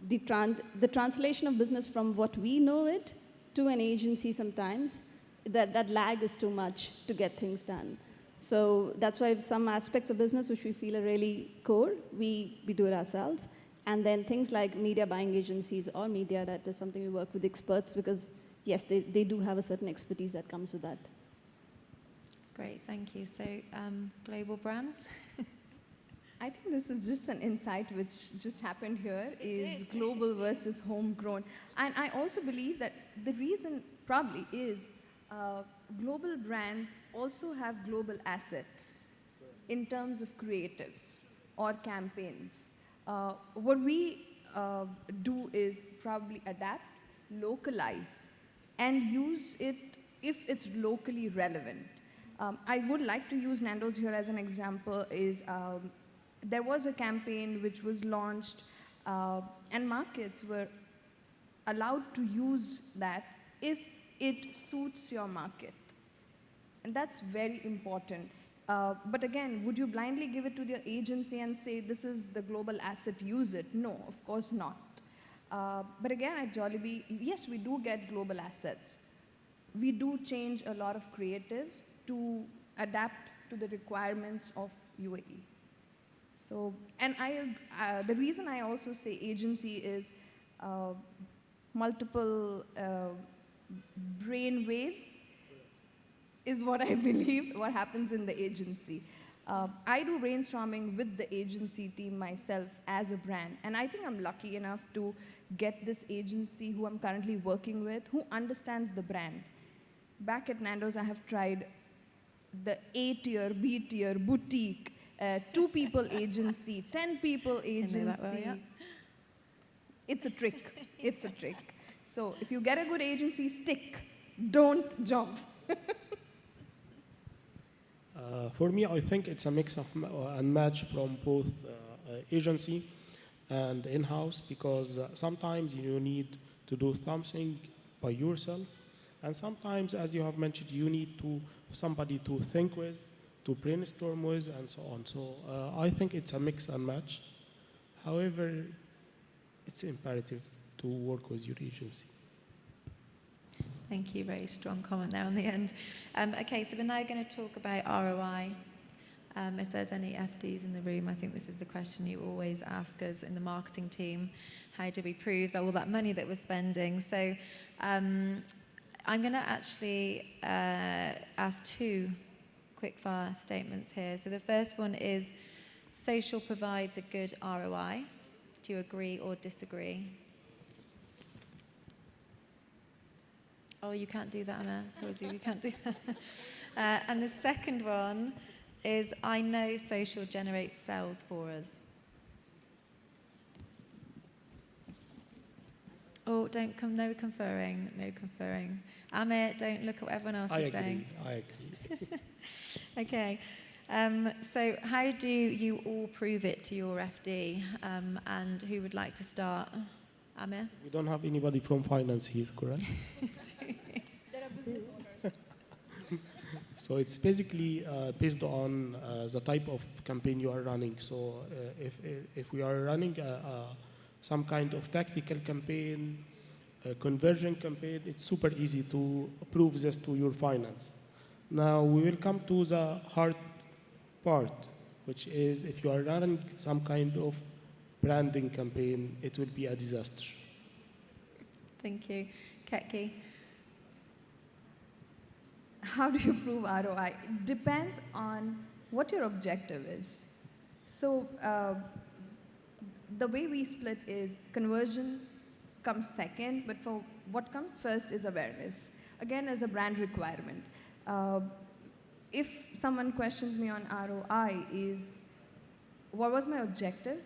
C: the translation of business from what we know it to an agency sometimes, that lag is too much to get things done. So that's why some aspects of business which we feel are really core, we do it ourselves. And then things like media buying agencies or media, that is something we work with experts, because yes, they do have a certain expertise that comes with that.
A: Great, thank you. So, global brands?
D: I think this is just an insight which just happened here, is global versus homegrown. And I also believe that the reason probably is global brands also have global assets in terms of creatives or campaigns. What we do is probably adapt, localize, and use it if it's locally relevant. I would like to use Nando's here as an example. There was a campaign which was launched, and markets were allowed to use that if it suits your market. And that's very important. But again, would you blindly give it to the agency and say, this is the global asset, use it? No, of course not. But again, at Jollibee, yes, we do get global assets. We do change a lot of creatives to adapt to the requirements of UAE. So, and the reason I also say agency is multiple brain waves is what I believe what happens in the agency. I do brainstorming with the agency team myself as a brand, and I think I'm lucky enough to get this agency who I'm currently working with, who understands the brand. Back at Nando's, I have tried the A-tier, B-tier, boutique, 2-people agency, 10-people agency.
A: I know that well, yeah.
D: It's a trick. It's a trick. So if you get a good agency, stick. Don't jump.
E: For me, I think it's a mix of and match from both agency and in-house, because sometimes you need to do something by yourself, and sometimes, as you have mentioned, you need somebody to think with, to brainstorm with, and so on. So I think it's a mix and match. However, it's imperative to work with your agency.
A: Thank you, very strong comment there on the end. Okay, so we're now going to talk about ROI. If there's any FDs in the room, I think this is the question you always ask us in the marketing team. How do we prove all that money that we're spending? So I'm going to actually ask 2 quick-fire statements here. So the first one is, social provides a good ROI. Do you agree or disagree? Oh, you can't do that, Anna. I told you can't do that. And the second one is, I know social generates sales for us. Oh, no conferring, no conferring. Amit, don't look at what everyone else is saying.
E: I agree.
A: Okay. So how do you all prove it to your FD? And who would like to start? Amir?
E: We don't have anybody from finance here, correct?
D: There are business owners.
E: So it's basically based on the type of campaign you are running. So if we are running some kind of tactical campaign, a conversion campaign, it's super easy to prove this to your finance. Now we will come to the hard part, which is if you are running some kind of branding campaign, it will be a disaster.
A: Thank you. Ketki?
D: How do you prove ROI? It depends on what your objective is. So the way we split is conversion comes second, but for what comes first is awareness. Again, as a brand requirement. If someone questions me on ROI, is what was my objective?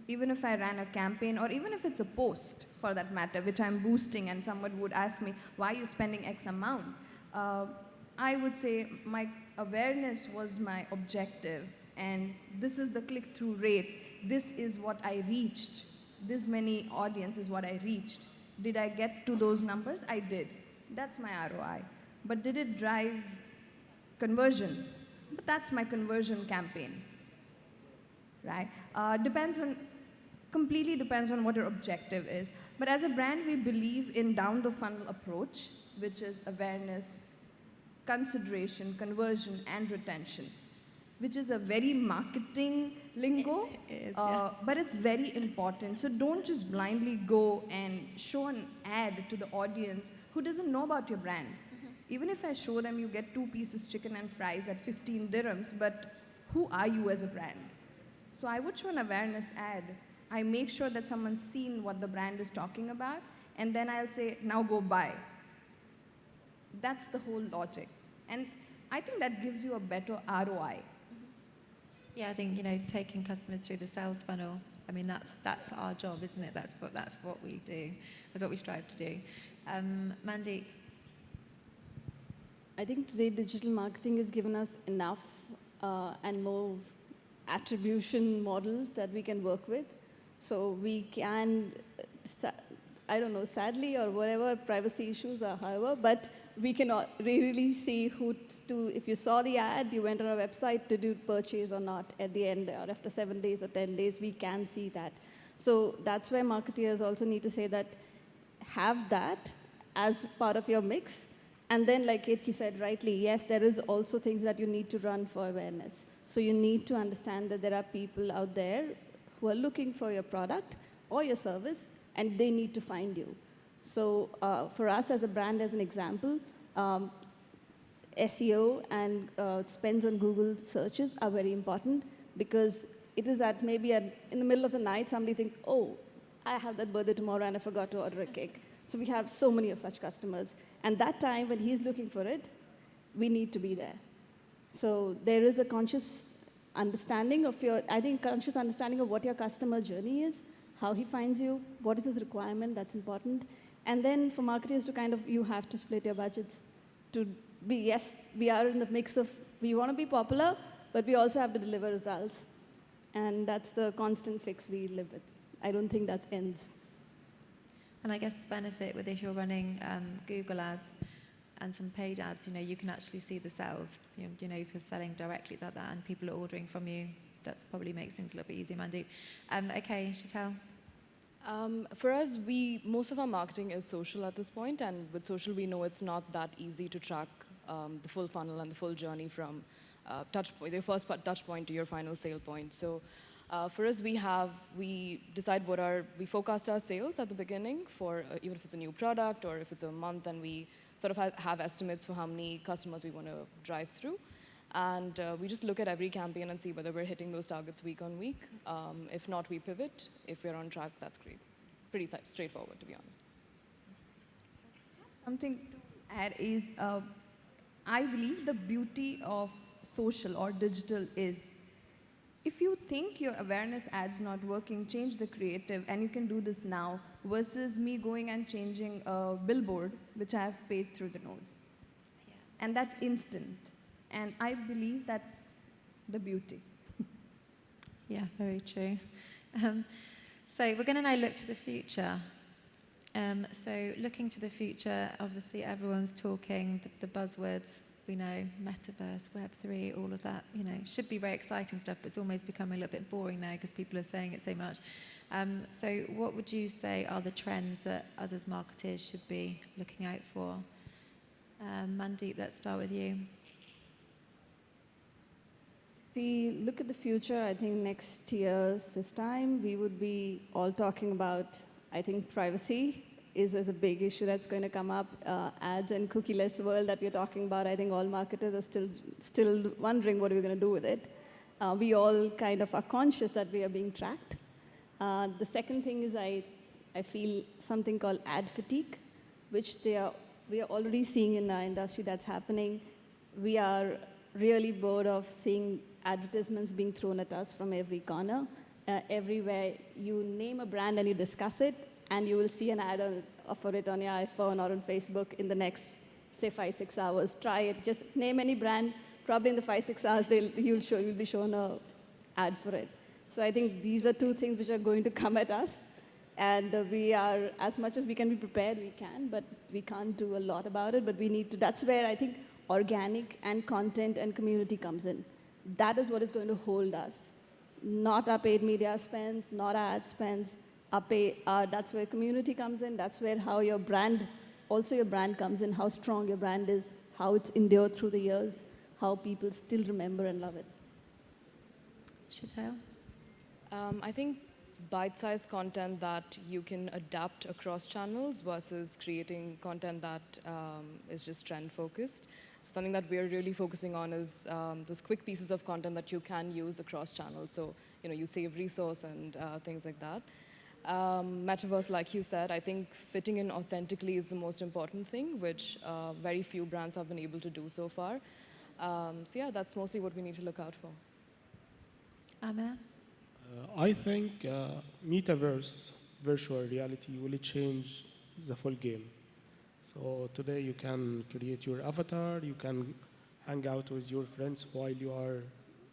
D: Even if I ran a campaign, or even if it's a post for that matter, which I'm boosting, and someone would ask me, why are you spending X amount? I would say my awareness was my objective. and this is the click-through rate, this is what I reached, this many audience is what I reached. Did I get to those numbers? I did. That's my ROI. But did it drive conversions? But that's my conversion campaign, right? Completely depends on what your objective is. But as a brand, we believe in down the funnel approach, which is awareness, consideration, conversion, and retention, which is a very marketing lingo, but it's very important. So don't just blindly go and show an ad to the audience who doesn't know about your brand. Even if I show them you get 2 pieces chicken and fries at 15 dirhams, but who are you as a brand? So I would show an awareness ad. I make sure that someone's seen what the brand is talking about, and then I'll say, now go buy. That's the whole logic. And I think that gives you a better ROI.
A: Yeah, I think, taking customers through the sales funnel, I mean, that's our job, isn't it? That's what we do. That's what we strive to do. Mandeep?
C: I think today digital marketing has given us enough and more attribution models that we can work with. So we can, sadly or whatever privacy issues are, however, but we can really see if you saw the ad, you went on our website to do purchase or not at the end, or after 7 days or 10 days, we can see that. So that's where marketeers also need to say that, have that as part of your mix. And then, like Ketki said rightly, yes, there is also things that you need to run for awareness. So you need to understand that there are people out there who are looking for your product or your service, and they need to find you. So for us as a brand, as an example, SEO and spends on Google searches are very important, because it is in the middle of the night, somebody thinks, oh, I have that birthday tomorrow and I forgot to order a cake. So we have so many of such customers. And that time when he's looking for it, we need to be there. So there is a conscious understanding of what your customer journey is, how he finds you, what is his requirement, that's important. And then for marketers to you have to split your budgets to be, yes, we are in the mix of, we want to be popular, but we also have to deliver results. And that's the constant fix we live with. I don't think that ends.
A: And I guess the benefit with if you're running Google ads and some paid ads, you can actually see the sales. If you're selling directly like that and people are ordering from you, that probably makes things a little bit easier, Mandeep. Okay, Sheetal?
B: For us, most of our marketing is social at this point, and with social, we know it's not that easy to track the full funnel and the full journey from your first touch point to your final sale point. So for us, we decide we forecast our sales at the beginning for even if it's a new product or if it's a month, and we sort of have estimates for how many customers we want to drive through. And we just look at every campaign and see whether we're hitting those targets week on week. If not, we pivot. If we're on track, that's great. Pretty straightforward, to be honest.
D: Something to add is, I believe the beauty of social or digital is, if you think your awareness ad's not working, change the creative, and you can do this now, versus me going and changing a billboard, which I have paid through the nose.
A: Yeah.
D: And that's instant. And I believe that's the beauty.
A: Yeah, very true. So we're going to now look to the future. So looking to the future, obviously everyone's talking the buzzwords. We know metaverse, Web3, all of that. Should be very exciting stuff, but it's almost becoming a little bit boring now because people are saying it so much. So what would you say are the trends that us as marketers should be looking out for? Mandeep, let's start with you.
C: If we look at the future, I think next year's this time, we would be all talking about, I think, privacy is a big issue that's going to come up. Ads and cookieless world that we're talking about, I think all marketers are still wondering what we're going to do with it. We all kind of are conscious that we are being tracked. The second thing is I feel something called ad fatigue, which we are already seeing in our industry that's happening. We are really bored of seeing advertisements being thrown at us from every corner. Everywhere you name a brand and you discuss it, and you will see an ad for it on your iPhone or on Facebook in the next, say, 5-6 hours. Try it. Just name any brand, probably in the 5-6 hours, you'll be shown a ad for it. So I think these are two things which are going to come at us. And we are, as much as we can be prepared, we can, but we can't do a lot about it. But we need to, that's where I think organic and content and community comes in. That is what is going to hold us. Not our paid media spends, not our ad spends. That's where community comes in. That's where how your brand, also your brand comes in, how strong your brand is, how it's endured through the years, how people still remember and love it.
A: Chantal?
B: I think bite-sized content that you can adapt across channels versus creating content that is just trend-focused. So something that we're really focusing on is those quick pieces of content that you can use across channels. So you save resource and things like that. Metaverse, like you said, I think fitting in authentically is the most important thing, which very few brands have been able to do so far. So yeah, that's mostly what we need to look out for.
A: Amer?
E: I think metaverse, virtual reality, will change the full game. So today you can create your avatar, you can hang out with your friends while you are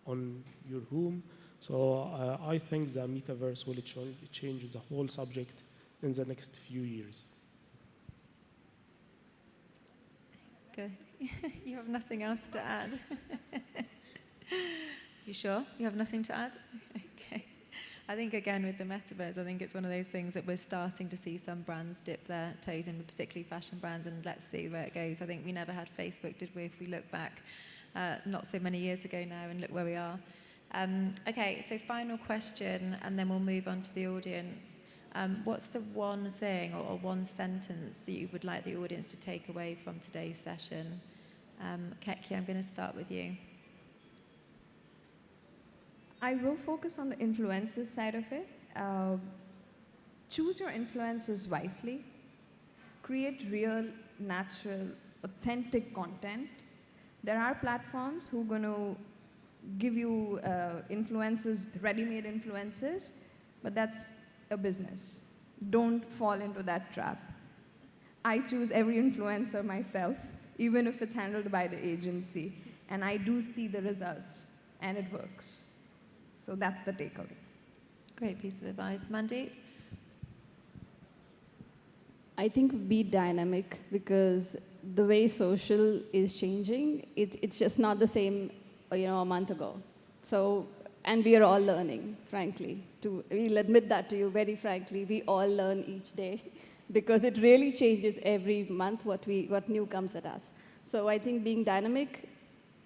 E: on your home. So I think the metaverse will change the whole subject in the next few years.
A: Good. You have nothing else to add? You sure? You have nothing to add? Okay. I think, again, with the metaverse, I think it's one of those things that we're starting to see some brands dip their toes in, particularly fashion brands, and let's see where it goes. I think we never had Facebook, did we, if we look back not so many years ago now, and look where we are. Okay, so final question, and then we'll move on to the audience. What's the one thing or one sentence that you would like the audience to take away from today's session? Keki, I'm going to start with you.
D: I will focus on the influencers side of it. Choose your influencers wisely. Create real, natural, authentic content. There are platforms who are going to give you influencers, ready-made influencers, but that's a business. Don't fall into that trap. I choose every influencer myself, even if it's handled by the agency, and I do see the results, and it works. So that's the takeaway.
A: Great piece of advice. Mandeep?
C: I think be dynamic, because the way social is changing, it's just not the same, a month ago. So, and we are all learning, frankly. We'll admit that to you very frankly. We all learn each day because it really changes every month what new comes at us. So I think being dynamic,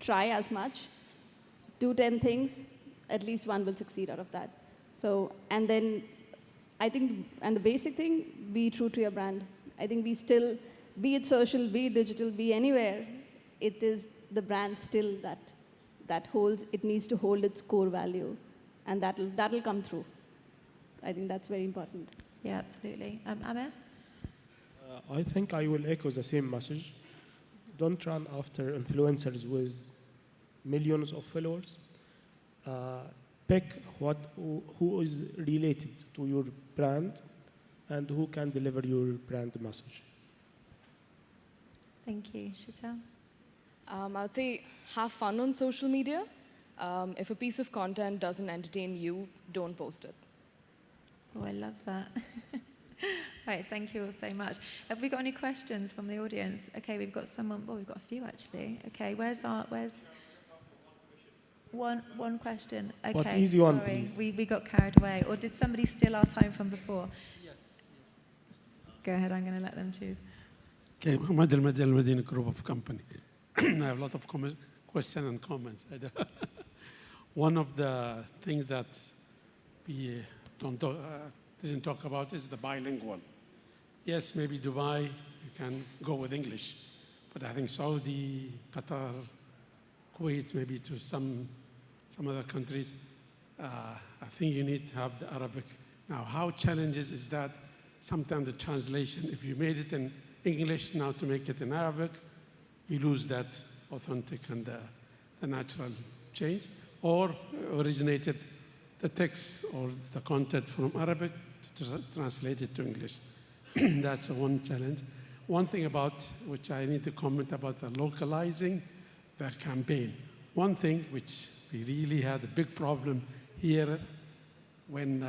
C: try as much, do 10 things, at least one will succeed out of that. So, and then I think, and the basic thing, be true to your brand. I think be it social, be it digital, be anywhere, it is the brand still that holds, it needs to hold its core value, and that'll come through. I think that's very important.
A: Yeah, absolutely. Amer?
E: I think I will echo the same message. Don't run after influencers with millions of followers. Pick who is related to your brand and who can deliver your brand message.
A: Thank you. Chantal?
B: I would say have fun on social media. If a piece of content doesn't entertain you, don't post it.
A: Oh, I love that. Right, thank you all so much. Have we got any questions from the audience? Okay, we've got someone, we've got a few actually. Okay, where's one question? Okay,
E: But easy one,
A: sorry,
E: please.
A: we got carried away. Or did somebody steal our time from before?
F: Yes.
A: Go ahead, I'm going to let them choose.
F: Okay, Muhammad Al-Madini Group of Company. I have a lot of questions and comments. One of the things that we didn't talk about is the bilingual. Yes, maybe Dubai, you can go with English, but I think Saudi, Qatar, Kuwait, maybe to some other countries, I think you need to have the Arabic. Now, how challenges is that sometimes the translation, if you made it in English, now to make it in Arabic, you lose that authentic and the natural change, or originated the text or the content from Arabic to translate it to English. That's one challenge. One thing about which I need to comment about the localizing the campaign. one thing which we really had a big problem here when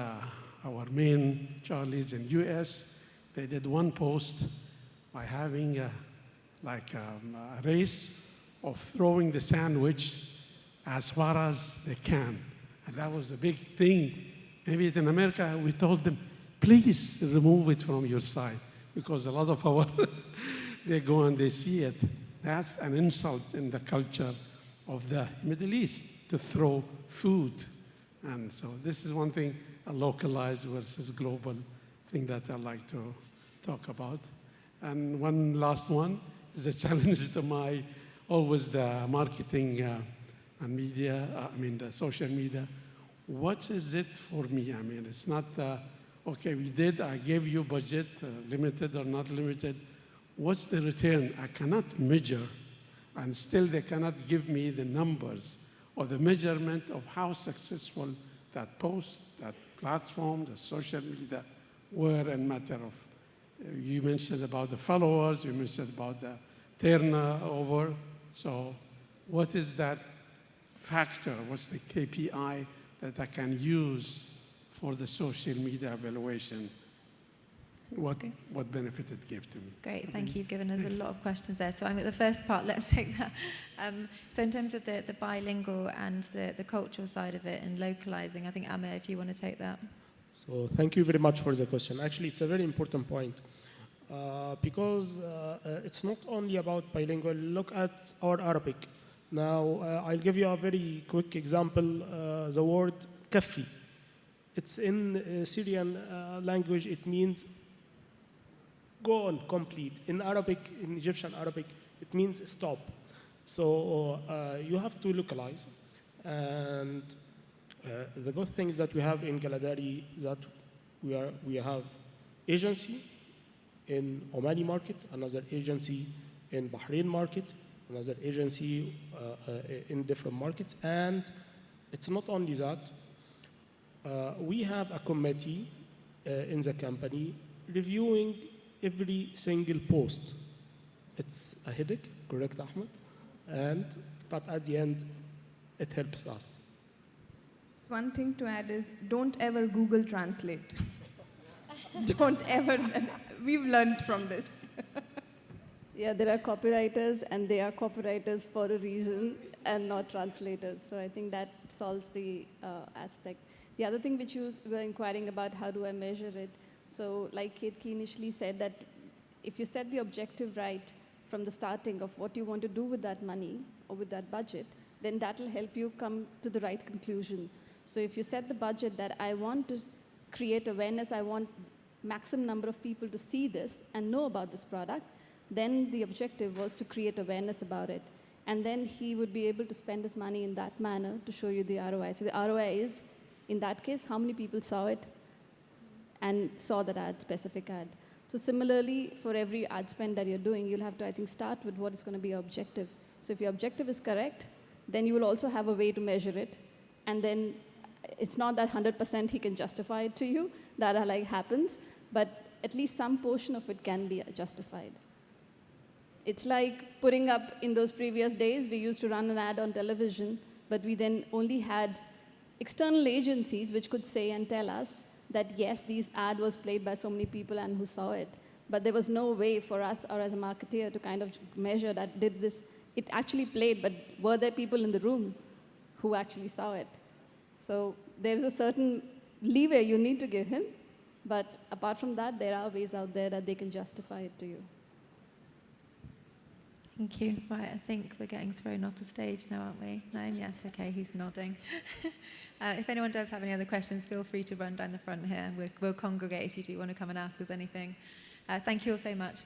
F: our main Charlies in US, they did one post by having a race of throwing the sandwich as far as they can. And that was a big thing. Maybe in America, we told them, please remove it from your site, because a lot of our, they go and they see it. That's an insult in the culture of the Middle East, to throw food. And so this is one thing, a localized versus global thing that I like to talk about. And one last one is a challenge to my, always the marketing and media, the social media. What is it for me? I mean, it's not, okay, I gave you budget, limited or not limited. What's the return? I cannot measure, and still they cannot give me the numbers or the measurement of how successful that post, that platform, the social media were in matter of, you mentioned about the followers, you mentioned about the turnover. So what is that factor? What's the KPI that I can use for the social media evaluation? What benefit it gave to me?
A: Great, thank you. You've given us a lot of questions there. So I'm at the first part, let's take that. So in terms of the bilingual and the cultural side of it and localizing, I think, Amir, if you want to take that.
E: So thank you very much for the question. Actually, it's a very important point because it's not only about bilingual. Look at our Arabic. Now, I'll give you a very quick example. The word kafi. It's in Syrian language. It means go on, complete. In Arabic, in Egyptian Arabic, it means stop. So you have to localize. And the good thing is that we have in Galadari that we have agency in Omani market, another agency in Bahrain market, another agency in different markets. And it's not only that. We have a committee in the company reviewing every single post. It's a headache, correct, Ahmed? But at the end, it helps us.
D: One thing to add is don't ever Google Translate. Don't ever. We've learned from this.
C: Yeah, there are copywriters, and they are copywriters for a reason and not translators. So I think that solves the aspect. The other thing which you were inquiring about, how do I measure it? So like Ketki initially said, that if you set the objective right from the starting of what you want to do with that money or with that budget, then that will help you come to the right conclusion. So if you set the budget that I want to create awareness, I want maximum number of people to see this and know about this product, then the objective was to create awareness about it. And then he would be able to spend his money in that manner to show you the ROI. So the ROI is, in that case, how many people saw it and saw that ad, specific ad. So similarly, for every ad spend that you're doing, you'll have to, I think, start with what is going to be your objective. So if your objective is correct, then you will also have a way to measure it. And then it's not that 100% he can justify it to you, that happens, but at least some portion of it can be justified. It's like putting up, in those previous days, we used to run an ad on television, but we then only had external agencies which could say and tell us that yes, this ad was played by so many people and who saw it. But there was no way for us or as a marketeer to kind of measure that did this, it actually played, but were there people in the room who actually saw it? So there's a certain leeway you need to give him, but apart from that, there are ways out there that they can justify it to you.
A: Thank you. Right, I think we're getting thrown off the stage now, aren't we? No? Yes, okay, he's nodding. If anyone does have any other questions, feel free to run down the front here. We'll congregate if you do want to come and ask us anything. Thank you all so much.